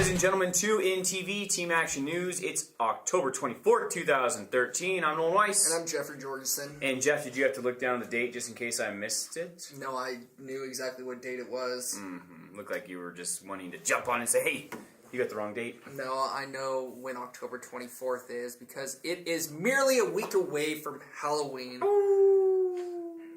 Ladies and gentlemen, to INTV Team Action News. It's October 24th, 2013. I'm Nolan Weiss. And I'm Jeffrey Jorgensen. And Jeff, did you have to look down the date just in case I missed it? No, I knew exactly what date it was. Looked like you were just wanting to jump on and say, hey, you got the wrong date. No, I know when October 24th is because it is merely a week away from Halloween.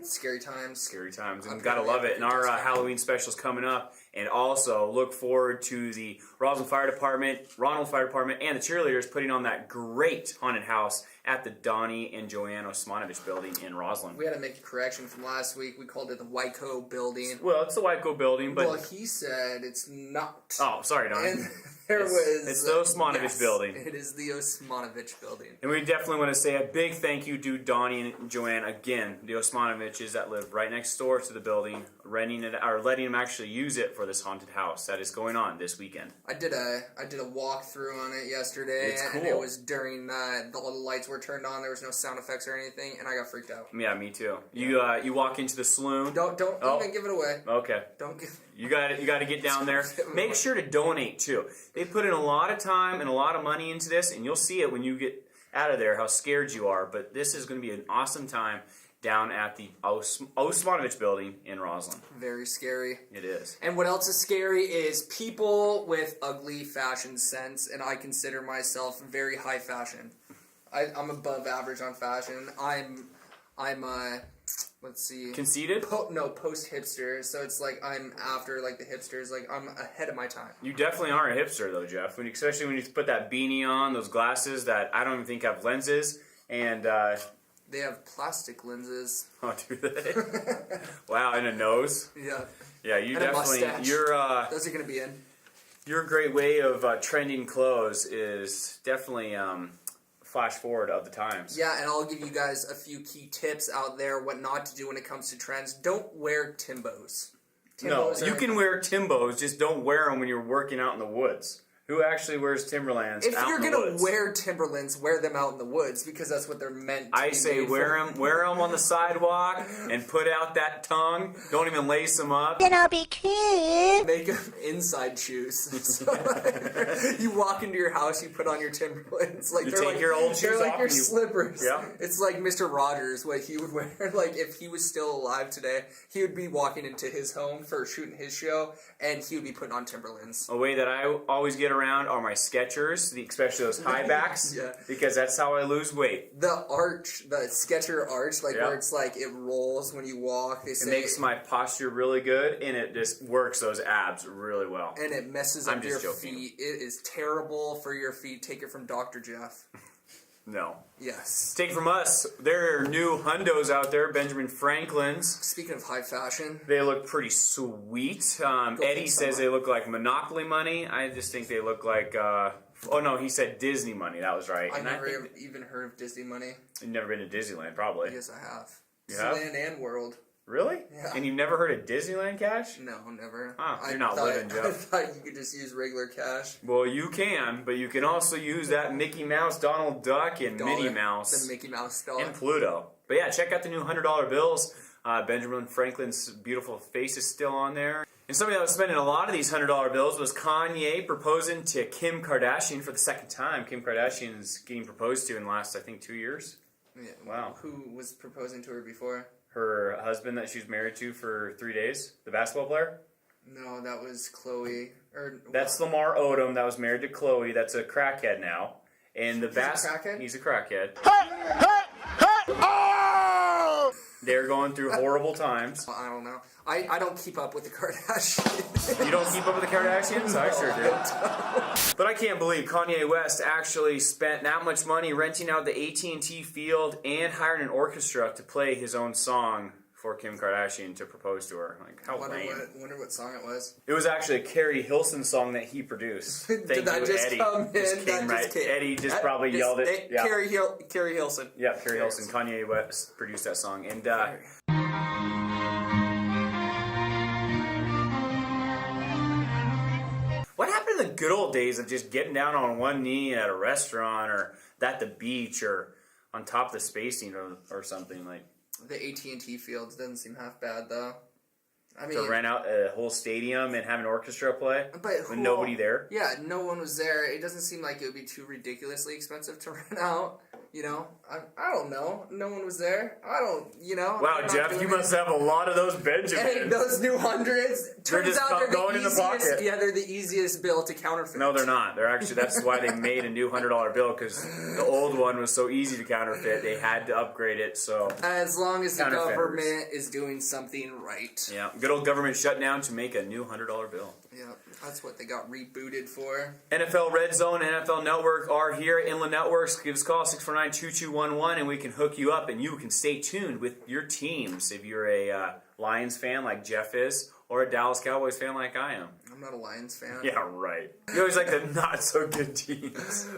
Scary times. Scary times. And gotta love it. And our Halloween special's coming up. And also look forward to the Ronald Fire Department, and the cheerleaders putting on that great haunted house at the Donnie and Joanne Osmanovich building in Roslyn. We had to make a correction from last week. We called it the Wyco building. Well, it's the Wyco building, but... Well, he said it's not. Oh, sorry, Donnie. And it's the Osmanovich building. It is the Osmanovich building. And we definitely want to say a big thank you to Donnie and Joanne again, the Osmanoviches that live right next door to the building, renting it or letting them actually use it for this haunted house that is going on this weekend. I did a walkthrough on it yesterday, It's cool. and it was during the lights were turned on. There was no sound effects or anything, and I got freaked out. Yeah, me too. You walk into the saloon. Don't even give it away. Okay. Don't give. You got to get down there. Make sure to donate too. They put in a lot of time and a lot of money into this, and you'll see it when you get out of there how scared you are. But this is going to be an awesome time down at the Osmanovich building in Roslyn. Very scary. It is. And what else is scary is people with ugly fashion sense, and I consider myself very high fashion. I'm above average on fashion. I'm let's see. Conceited? Post hipster. So it's like I'm after like the hipsters. Like I'm ahead of my time. You definitely are a hipster though, Jeff. Especially when you put that beanie on, those glasses that I don't even think have lenses, and they have plastic lenses. Oh, do they? Wow, and a nose. Yeah. Yeah, you and definitely. A mustache. Those are gonna be in. Your great way of trending clothes is definitely flash forward of the times. Yeah, and I'll give you guys a few key tips out there what not to do when it comes to trends. Don't wear Timbos. No, you can wear Timbos, just don't wear them when you're working out in the woods. Who actually wears Timberlands out in the woods? If you're going to wear Timberlands, wear them out in the woods because that's what they're meant to be. I say wear them on the sidewalk and put out that tongue. Don't even lace them up. Then I'll be cool. Make them inside shoes. So, you walk into your house, you put on your Timberlands. Like, you take your old shoes off. They're like your slippers. Yeah. It's like Mr. Rogers, what he would wear. Like, if he was still alive today, he would be walking into his home for shooting his show, and he would be putting on Timberlands. A way that I always get around are my Skechers, especially those high backs, yeah. Because that's how I lose weight. The Sketcher arch, like where it's like it rolls when you walk. They say it makes my posture really good, and it just works those abs really well. And it messes up your feet. It is terrible for your feet. Take it from Dr. Jeff. No. Yes. Take from us. There are new hundos out there, Benjamin Franklin's. Speaking of high fashion. They look pretty sweet. Eddie says they look like Monopoly money. I just think they look like, oh no, he said Disney money. That was right. I've never even heard of Disney money. You've never been to Disneyland, probably. Yes, I have. You have? Disneyland and World. Really? Yeah. And you've never heard of Disneyland cash? No, never. You're not living, Jeff. I thought you could just use regular cash. Well, you can, but you can also use that Mickey Mouse, Donald Duck, and Minnie Mouse. The Mickey Mouse dollar. And Pluto. But yeah, check out the new $100 bills. Benjamin Franklin's beautiful face is still on there. And somebody that was spending a lot of these $100 bills was Kanye proposing to Kim Kardashian for the second time. Kim Kardashian's getting proposed to in the last, I think, 2 years. Yeah. Wow. Who was proposing to her before? Her husband that she was married to for 3 days, the basketball player? No, that was Khloe. That's Lamar Odom that was married to Khloe. That's a crackhead now. And He's a crackhead? He's a crackhead. They're going through horrible times. I don't know. I don't keep up with the Kardashians. You don't keep up with the Kardashians? I sure do. But I can't believe Kanye West actually spent that much money renting out the AT&T field and hiring an orchestra to play his own song for Kim Kardashian to propose to her. Like, how lame. Wonder what song it was. It was actually a Carrie Hilson song that he produced. Did that just Eddie. come in? Just came right. Eddie just probably yelled it. Yeah. Carrie Hilson. Yeah, Carrie Hilson. Kanye West produced that song. And what happened to the good old days of just getting down on one knee at a restaurant or at the beach or on top of the spacing or something like? The AT&T fields doesn't seem half bad though. I mean, to rent out a whole stadium and have an orchestra play with nobody there. Yeah, no one was there. It doesn't seem like it would be too ridiculously expensive to rent out. You know, I don't know. No one was there. I don't, you know. Wow, Jeff, you must have a lot of those Benjamins. Hey, those new hundreds. Turns out they're going in the pocket. Yeah, they're the easiest bill to counterfeit. No, they're not. They're actually, that's why they made a new $100 bill, because the old one was so easy to counterfeit. They had to upgrade it, so. As long as the government is doing something right. Yeah, good old government shutdown to make a new $100 bill. Yeah, that's what they got rebooted for. NFL Red Zone and NFL Network are here at Inland Networks. Give us a call, 649-2211, and we can hook you up, and you can stay tuned with your teams. If you're a Lions fan like Jeff is, or a Dallas Cowboys fan like I am. I'm not a Lions fan. Yeah, right. You always like the not-so-good teams.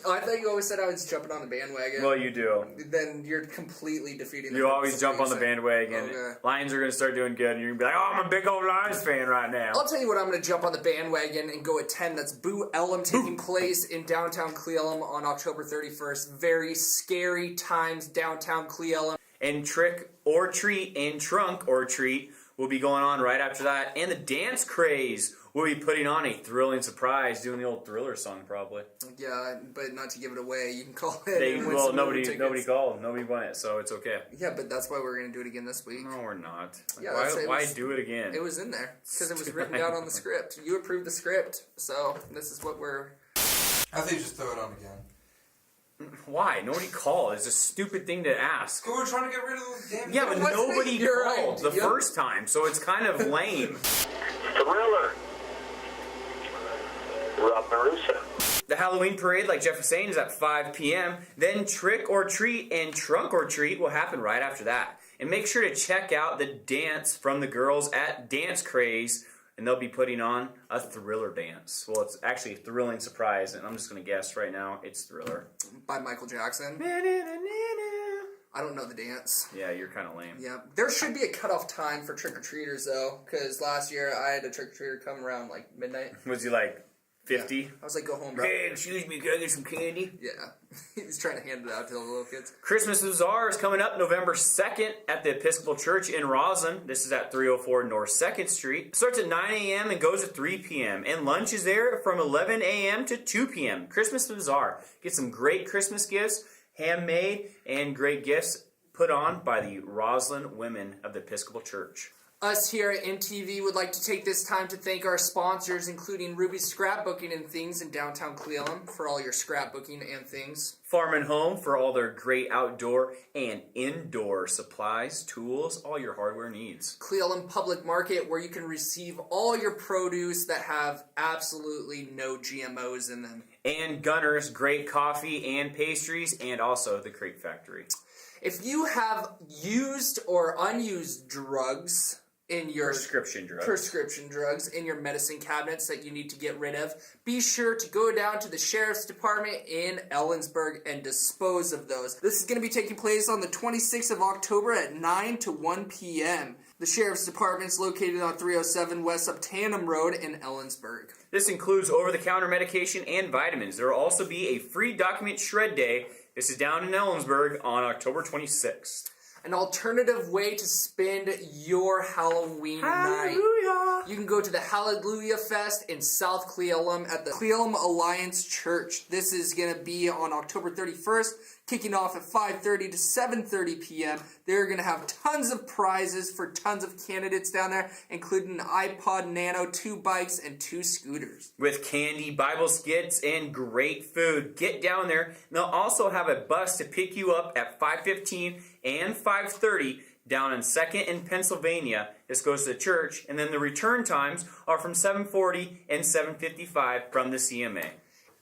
Oh, I thought you always said I was jumping on the bandwagon. Well, you do. Then you're completely defeating the You always jump on the bandwagon. Okay. Lions are going to start doing good, and you're going to be like, oh, I'm a big old Lions fan right now. I'll tell you what, I'm going to jump on the bandwagon and go attend. That's Boo Ellum taking place in downtown Cleveland on October 31st. Very scary times downtown Cleveland. And Trick or Treat and Trunk or Treat will be going on right after that. And the Dance Craze will be putting on a thrilling surprise, doing the old Thriller song probably. Yeah, but not to give it away. You can call it. Nobody called. Nobody won it, so it's okay. Yeah, but that's why we're going to do it again this week. No, we're not. Yeah, why do it again? It was in there because it was written down on the script. You approved the script, so this is what we're... I think just throw it on again. Why? Nobody called. It's a stupid thing to ask. We're trying to get rid of those damn... Yeah, but nobody called the Yep. first time, so it's kind of lame. Thriller. Rob Marusa. The Halloween parade, like Jeff was saying, is at 5 p.m. Then Trick or Treat and Trunk or Treat will happen right after that. And make sure to check out the dance from the girls at Dance Craze, and they'll be putting on a Thriller dance. Well, it's actually a thrilling surprise, and I'm just going to guess right now, it's Thriller. By Michael Jackson. I don't know the dance. Yeah, you're kind of lame. Yeah, there should be a cutoff time for trick-or-treaters, though, because last year I had a trick-or-treater come around, like, midnight. Was he like 50? Yeah. I was like, go home, bro. Hey, excuse me, can I get some candy? Yeah. He's trying to hand it out to the little kids. Christmas Bazaar is coming up November 2nd at the Episcopal Church in Roslyn. This is at 304 North 2nd Street. It starts at 9 a.m. and goes to 3 p.m. And lunch is there from 11 a.m. to 2 p.m. Christmas Bazaar. Get some great Christmas gifts, handmade, and great gifts put on by the Roslyn women of the Episcopal Church. Us here at INTV would like to take this time to thank our sponsors, including Ruby's Scrapbooking and Things in downtown Cleveland for all your scrapbooking and things. Farm and Home for all their great outdoor and indoor supplies, tools, all your hardware needs. Cleveland Public Market, where you can receive all your produce that have absolutely no GMOs in them. And Gunner's great coffee and pastries, and also the Crate Factory. If you have used or unused drugs in your prescription drugs in your medicine cabinets that you need to get rid of, be sure to go down to the Sheriff's Department in Ellensburg and dispose of those. This is going to be taking place on the 26th of October at 9 to 1 p.m. The Sheriff's Department is located on 307 West Uptanham Road in Ellensburg. This includes over-the-counter medication and vitamins. There will also be a free document shred day. This is down in Ellensburg on October 26th. An alternative way to spend your Halloween night. You can go to the Hallelujah Fest in South Cleveland at the Cleveland Alliance Church. This is going to be on October 31st, kicking off at 5:30 to 7:30 p.m. They're going to have tons of prizes for tons of candidates down there, including an iPod Nano, 2 bikes, and 2 scooters. With candy, Bible skits, and great food. Get down there. And they'll also have a bus to pick you up at 5:15 and 5:30 down in 2nd and Pennsylvania. This goes to the church. And then the return times are from 7:40 and 7:55 from the CMA.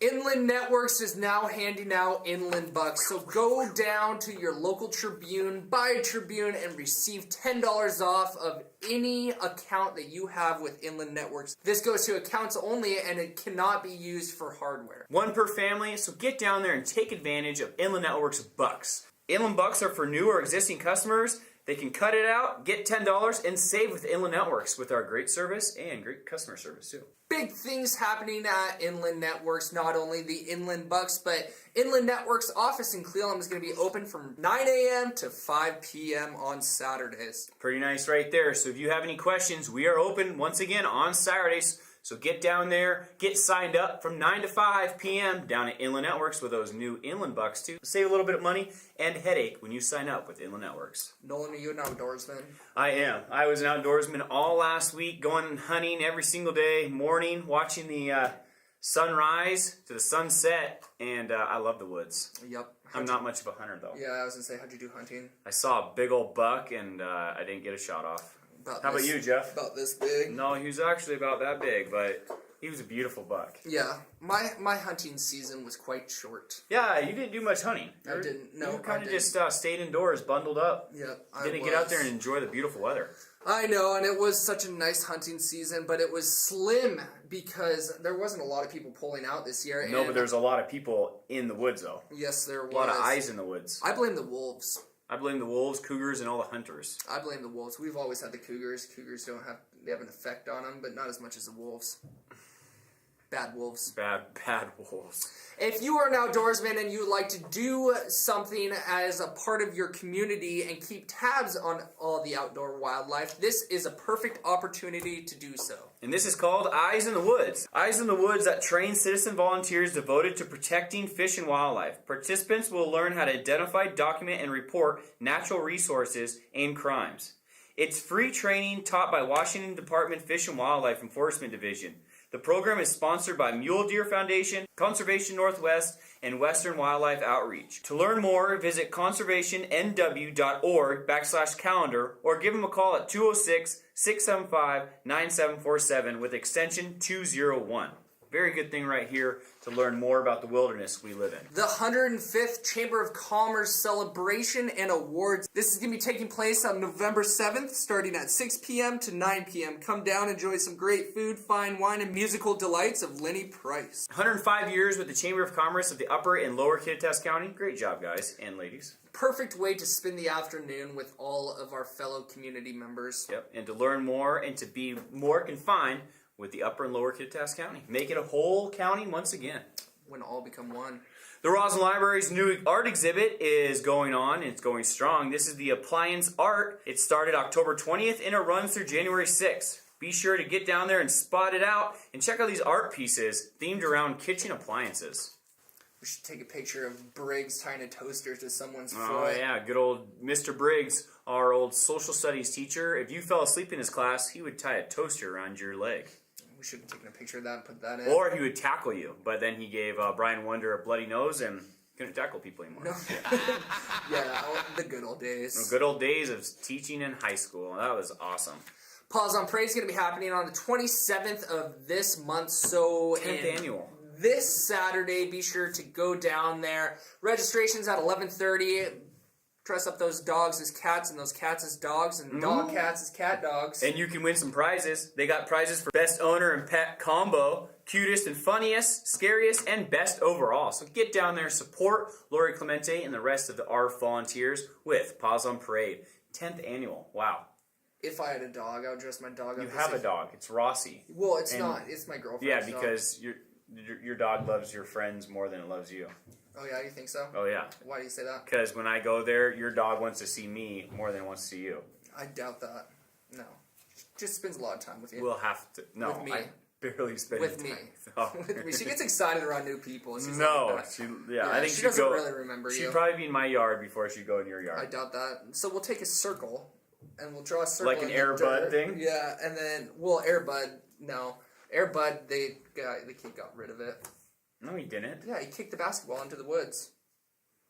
Inland Networks is now handing out Inland Bucks, so go down to your local Tribune, buy a Tribune, and receive $10 off of any account that you have with Inland Networks. This goes to accounts only, and it cannot be used for hardware. One per family, so get down there and take advantage of Inland Networks Bucks. Inland Bucks are for new or existing customers. They can cut it out, get $10, and save with Inland Networks with our great service and great customer service too. Big things happening at Inland Networks, not only the Inland Bucks, but Inland Networks office in Cleveland is going to be open from 9 a.m. to 5 p.m. on Saturdays. Pretty nice right there. So if you have any questions, we are open once again on Saturdays. So get down there, get signed up from 9 to 5 p.m. down at Inland Networks with those new Inland Bucks too. Save a little bit of money and headache when you sign up with Inland Networks. Nolan, are you an outdoorsman? I am. I was an outdoorsman all last week, going hunting every single day, morning, watching the sunrise to the sunset, and I love the woods. Yep. I'm not much of a hunter though. Yeah, I was going to say, how'd you do hunting? I saw a big old buck and I didn't get a shot off. How about you, Jeff? About this big. No, he was actually about that big, but he was a beautiful buck. Yeah, my hunting season was quite short. Yeah, you didn't do much hunting. I didn't. No, you kind I of didn't. just stayed indoors, bundled up. Yep, Didn't get out there and enjoy the beautiful weather. I know, and it was such a nice hunting season, but it was slim because there wasn't a lot of people pulling out this year. No, but there's a lot of people in the woods, though. Yes, there was. A lot of eyes in the woods. I blame the wolves. I blame the wolves, cougars, and all the hunters. I blame the wolves. We've always had the cougars. Cougars they have an effect on them, but not as much as the wolves. Bad wolves. Bad wolves. If you are an outdoorsman and you would like to do something as a part of your community and keep tabs on all the outdoor wildlife, this is a perfect opportunity to do so. And this is called Eyes in the Woods. Eyes in the Woods that trains citizen volunteers devoted to protecting fish and wildlife. Participants will learn how to identify, document, and report natural resources and crimes. It's free training taught by Washington Department Fish and Wildlife Enforcement Division. The program is sponsored by Mule Deer Foundation, Conservation Northwest, and Western Wildlife Outreach. To learn more, visit conservationnw.org/calendar or give them a call at 206-675-9747 with extension 201. Very good thing right here to learn more about the wilderness we live in. The 105th Chamber of Commerce Celebration and Awards. This is going to be taking place on November 7th, starting at 6 p.m. to 9 p.m. Come down, enjoy some great food, fine wine, and musical delights of Lenny Price. 105 years with the Chamber of Commerce of the Upper and Lower Kittitas County. Great job, guys and ladies. Perfect way to spend the afternoon with all of our fellow community members. Yep, and to learn more and to be more confined with the Upper and Lower Kittitas County. Make it a whole county once again. When all become one. The Roslyn Library's new art exhibit is going on, and it's going strong. This is the Appliance Art. It started October 20th, and it runs through January 6th. Be sure to get down there and spot it out, and check out these art pieces themed around kitchen appliances. We should take a picture of Briggs tying a toaster to someone's foot. Oh yeah, good old Mr. Briggs, our old social studies teacher. If you fell asleep in his class, he would tie a toaster around your leg. We should have taken a picture of that and put that in. Or he would tackle you, but then he gave Brian Wonder a bloody nose and couldn't tackle people anymore. No. Yeah, the good old days. The good old days of teaching in high school. That was awesome. Pause on Parade is going to be happening on the 27th of this month. So 10th annual. This Saturday, be sure to go down there. Registration's at 11:30. Dress up those dogs as cats and those cats as dogs and dog cats as cat dogs. And you can win some prizes. They got prizes for best owner and pet combo, cutest and funniest, scariest, and best overall. So get down there, support Lori Clemente and the rest of the ARF volunteers with Paws on Parade. 10th annual. Wow. If I had a dog, I would dress my dog up. You have a dog. It's Rossi. Well, it's not. It's my girlfriend's Yeah, dog. because your dog loves your friends more than it loves you. Oh, yeah? You think so? Oh, yeah. Why do you say that? Because when I go there, your dog wants to see me more than it wants to see you. I doubt that. No. Just spends a lot of time with you. We'll have to. No, With me. I barely spend With time. me. Oh. With me. She gets excited around new people. She's No, like, I think she she'd doesn't go. really remember She'd you. probably be in my yard before she'd go in your I yard. doubt that. So we'll take a circle, and we'll draw a circle. Like an in Air the Bud dirt. thing? Yeah, and then, well, Air Bud, no. Air Bud, the kid got rid of it. No, he didn't. Yeah, he kicked the basketball into the woods.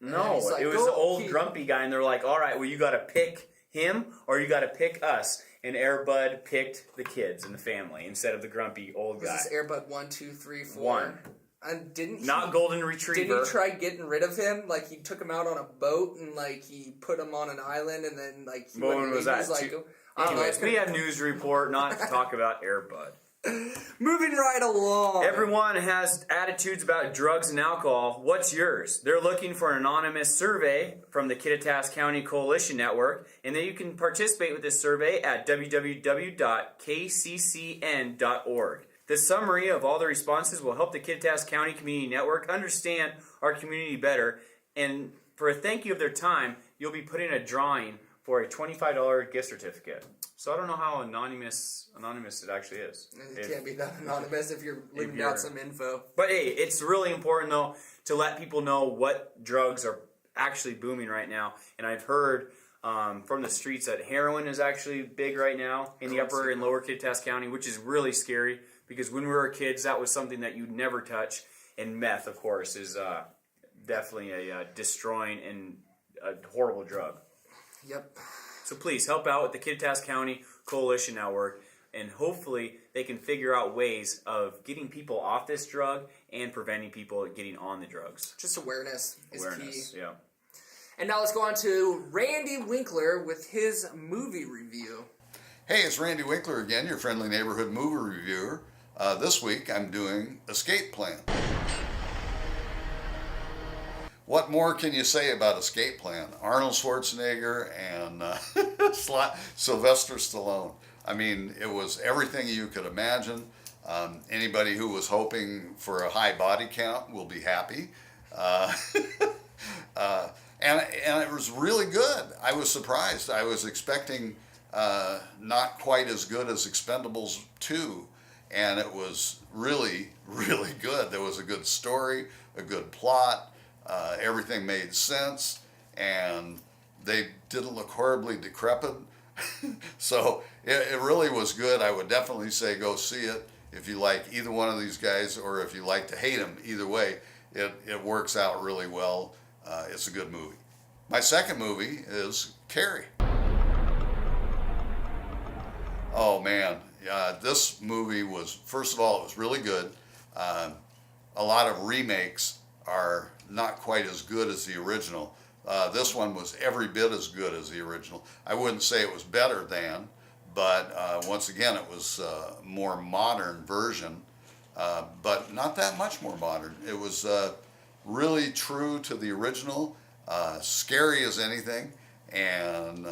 No, he's like, it was "Go, the old Keith." grumpy guy, and they're like, "All right, well, you got to pick him or you got to pick us." And Air Bud picked the kids and the family instead of the grumpy old Was guy. this Air Bud 1, 2, 3, 4? 1. And didn't Not he, golden retriever. Didn't he try getting rid of him? Like, he took him out on a boat, and, like, he put him on an island, and then, like, he When went, was he that? like, I don't know, Anyways, it's we gonna- have news report not to talk about Air Bud. Moving right along. Everyone has attitudes about drugs and alcohol. What's yours? They're looking for an anonymous survey from the Kittitas County Coalition Network, and then you can participate with this survey at www.kccn.org. The summary of all the responses will help the Kittitas County Community Network understand our community better, and for a thank you of their time, you'll be putting a drawing for a $25 gift certificate. So I don't know how anonymous it actually is. It can't be that anonymous if you're leaving out some info. But hey, it's really important though to let people know what drugs are actually booming right now. And I've heard from the streets that heroin is actually big right now in the upper and lower Kittitas County, which is really scary because when we were kids, that was something that you'd never touch. And meth, of course, is definitely a destroying and a horrible drug. Yep. So please help out with the Kittitas County Coalition Network, and hopefully they can figure out ways of getting people off this drug and preventing people getting on the drugs. Just awareness is key. Yeah. And now let's go on to Randy Winkler with his movie review. Hey, it's Randy Winkler again, your friendly neighborhood movie reviewer. This week I'm doing Escape Plan. What more can you say about Escape Plan? Arnold Schwarzenegger and Sylvester Stallone. I mean, it was everything you could imagine. Anybody who was hoping for a high body count will be happy. And it was really good. I was surprised. I was expecting not quite as good as Expendables 2, and it was really, really good. There was a good story, a good plot. Everything made sense, and they didn't look horribly decrepit. So it really was good. I would definitely say go see it if you like either one of these guys, or if you like to hate them. Either way, it works out really well. It's a good movie. My second movie is Carrie. Oh man, this movie was, first of all, it was really good. A lot of remakes are not quite as good as the original. This one was every bit as good as the original. I wouldn't say it was better than, but once again, it was a more modern version, but not that much more modern. It was really true to the original, scary as anything, and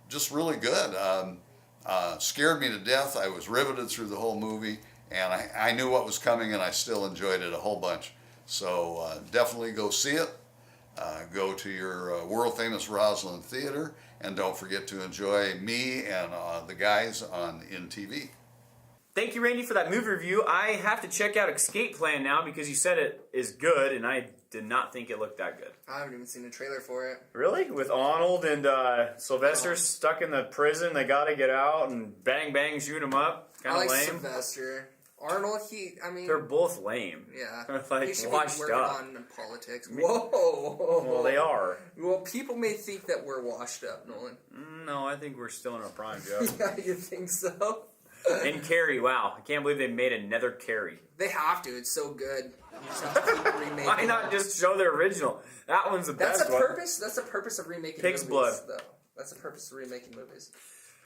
just really good. Scared me to death. I was riveted through the whole movie, and I knew what was coming, and I still enjoyed it a whole bunch. So definitely go see it. Go to your world-famous Roslyn Theater, and don't forget to enjoy me and the guys on INTV. Thank you, Randy, for that movie review. I have to check out Escape Plan now because you said it is good, and I did not think it looked that good. I haven't even seen a trailer for it. Really? With Arnold and Sylvester stuck in the prison, they got to get out and bang, bang, shoot them up. Kind I of like lame. Sylvester. Arnold, They're both lame. Yeah. Like he should washed be working up. on politics. Whoa. Well, they are. Well, people may think that we're washed up, Nolan. No, I think we're still in our prime, Joe. Yeah, you think so? And Carrie, wow. I can't believe they made another Carrie. They have to. It's so good. You just have to keep remaking. Why not just show the original? That one's the That's best the one. purpose. That's the purpose of remaking Pig's movies, blood. though. That's the purpose of remaking movies.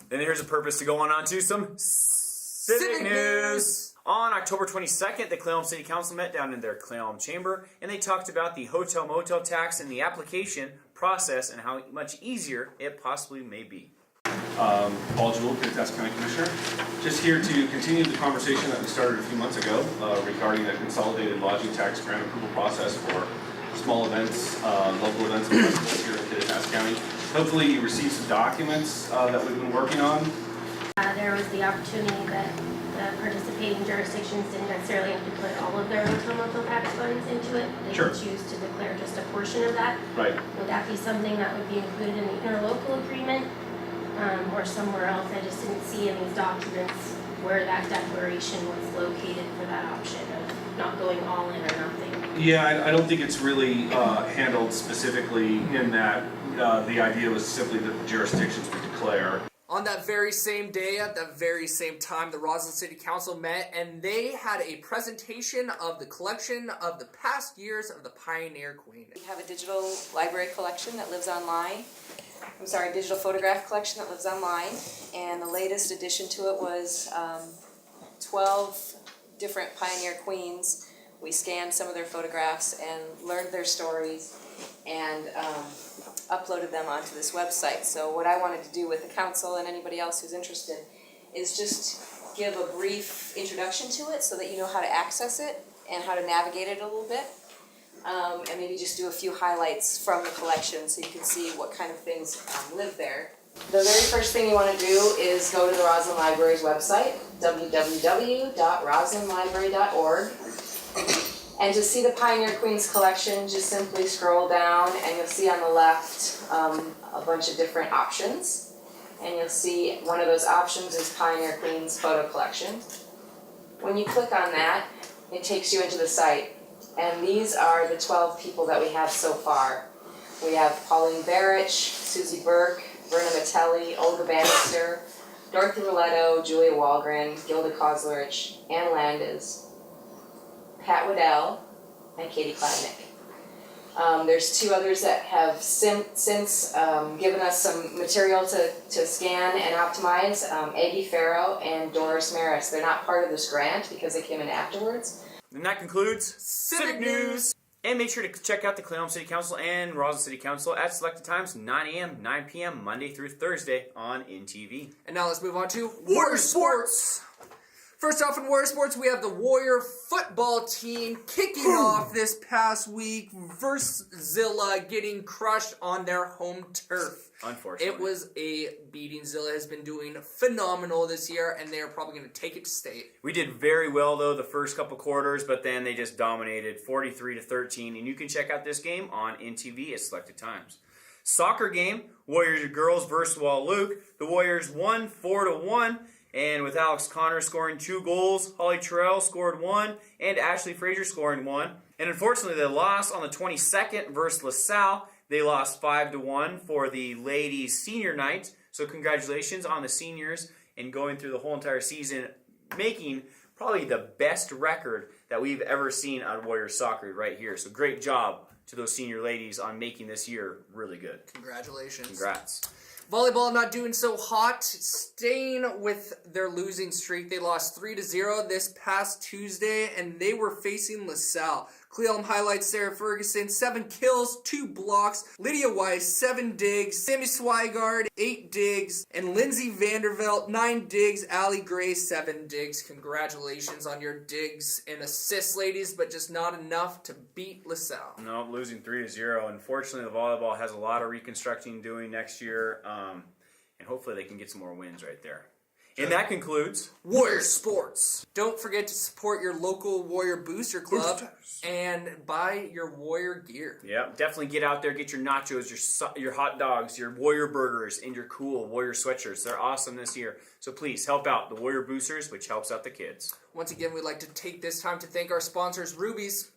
Then here's a purpose to go on to some civic news. On October 22nd, the Clallam City Council met down in their Clallam chamber, and they talked about the hotel-motel tax and the application process and how much easier it possibly may be. Paul Jewell, Kittitas County Commissioner. Just here to continue the conversation that we started a few months ago regarding a consolidated lodging tax grant approval process for small events, local events and festivals here in Kittitas County. Hopefully you received some documents that we've been working on. There was the opportunity that the participating jurisdictions didn't necessarily have to put all of their hotel tax funds into it. They Sure. could choose to declare just a portion of that. Right. Would that be something that would be included in the interlocal agreement or somewhere else? I just didn't see in these documents where that declaration was located for that option of not going all in or nothing. Yeah, I don't think it's really handled specifically in that the idea was simply that the jurisdictions would declare. On that very same day, at that very same time, the Roslyn City Council met, and they had a presentation of the collection of the past years of the Pioneer Queen. We have a digital library collection that lives online. Digital photograph collection that lives online. And the latest addition to it was 12 different Pioneer Queens. We scanned some of their photographs and learned their stories and uploaded them onto this website. So what I wanted to do with the council and anybody else who's interested is just give a brief introduction to it so that you know how to access it and how to navigate it a little bit. And maybe just do a few highlights from the collection so you can see what kind of things live there. The very first thing you want to do is go to the Roslyn Library's website, www.roslinlibrary.org. And to see the Pioneer Queens collection, just simply scroll down and you'll see on the left a bunch of different options. And you'll see one of those options is Pioneer Queens Photo Collection. When you click on that, it takes you into the site. And these are the 12 people that we have so far. We have Pauline Barrich, Susie Burke, Verna Matelli, Olga Bannister, Dorothy Roletto, Julia Walgren, Gilda Kozlerich, Ann Landis, Pat Waddell, and Katie Kleinnick. There's two others that have since given us some material to scan and optimize, Aggie Farrow and Doris Maris. They're not part of this grant because they came in afterwards. And that concludes Civic News. And make sure to check out the Cleon City Council and Roslyn City Council at selected times, 9 a.m., 9 p.m., Monday through Thursday on INTV. And now let's move on to Warrior Sports. First off in Warrior Sports, we have the Warrior football team kicking off this past week versus Zilla, getting crushed on their home turf. Unfortunately. It was a beating. Zilla has been doing phenomenal this year, and they're probably going to take it to state. We did very well, though, the first couple quarters, but then they just dominated 43-13. And you can check out this game on INTV at selected times. Soccer game, Warriors girls versus Luke. The Warriors won 4-1. And with Alex Connor scoring 2 goals, Holly Terrell scored 1, and Ashley Frazier scoring 1. And unfortunately, they lost on the 22nd versus LaSalle. They lost 5-1 for the ladies' senior night. So congratulations on the seniors and going through the whole entire season, making probably the best record that we've ever seen on Warriors soccer right here. So great job to those senior ladies on making this year really good. Congratulations. Congrats. Volleyball not doing so hot, staying with their losing streak. They lost 3-0 this past Tuesday, and they were facing LaSalle. Cleveland highlights: Sarah Ferguson, 7 kills, 2 blocks. Lydia Weiss, 7 digs. Sammy Swigard, 8 digs. And Lindsay Vandervelt, 9 digs. Allie Gray, 7 digs. Congratulations on your digs and assists, ladies, but just not enough to beat LaSalle. No, losing 3-0. Unfortunately, the volleyball has a lot of reconstructing doing next year, and hopefully they can get some more wins right there. And that concludes Warrior Sports. Don't forget to support your local Warrior Booster Club and buy your Warrior gear. Yep, definitely get out there, get your nachos, your hot dogs, your Warrior burgers, and your cool Warrior sweatshirts. They're awesome this year. So please help out the Warrior Boosters, which helps out the kids. Once again, we'd like to take this time to thank our sponsors, Ruby's,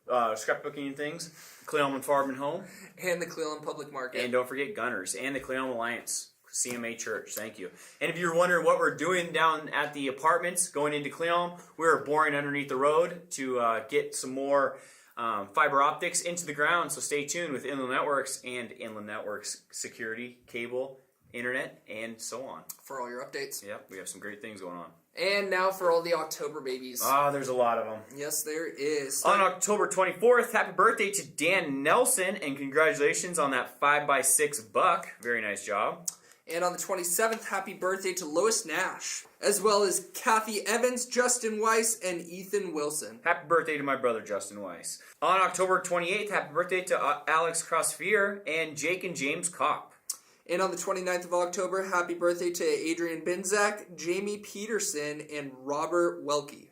Scrapbooking and things, Cleveland Farm and Home, and the Cleveland Public Market. and don't forget Gunners and the Cleveland Alliance. CMA Church, thank you. And if you're wondering what we're doing down at the apartments going into Cleon, we're boring underneath the road to get some more fiber optics into the ground. So stay tuned with Inland Networks and Inland Networks security, cable, internet, and so on. For all your updates. Yep, we have some great things going on. And now for all the October babies. There's a lot of them. Yes, there is. On October 24th, happy birthday to Dan Nelson, and congratulations on that 5x6 buck. Very nice job. And on the 27th, happy birthday to Lois Nash, as well as Kathy Evans, Justin Weiss, and Ethan Wilson. Happy birthday to my brother, Justin Weiss. On October 28th, happy birthday to Alex Crossfier and Jake and James Kopp. And on the 29th of October, happy birthday to Adrian Binzak, Jamie Peterson, and Robert Welke.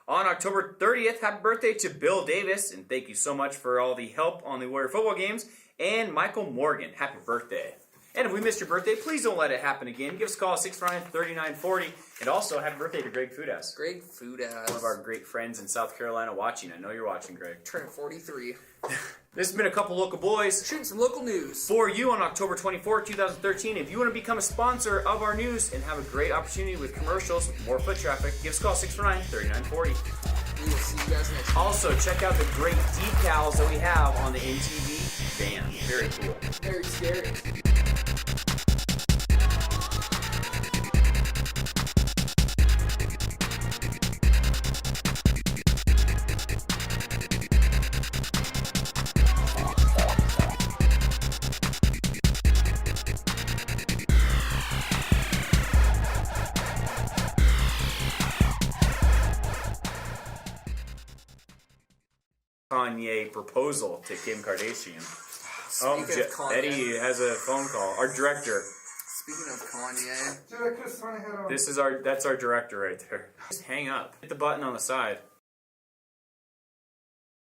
On October 30th, happy birthday to Bill Davis, and thank you so much for all the help on the Warrior football games, and Michael Morgan. Happy birthday. And if we missed your birthday, please don't let it happen again. Give us a call at 649-3940. And also, happy birthday to Greg Foodass. Greg Foodass. One of our great friends in South Carolina watching. I know you're watching, Greg. Turning 43. This has been a couple local boys. Shooting some local news. For you on October 24, 2013. If you want to become a sponsor of our news and have a great opportunity with commercials, more foot traffic, give us a call 649-3940. We will see you guys next time. Also, check out the great decals that we have on the INTV van. Very cool. Very scary. Kanye proposal to Kim Kardashian. Speaking of Kanye, Eddie has a phone call. Our director. speaking of Kanye, Dude, I could have sworn I had That's our director right there. Just hang up. Hit the button on the side.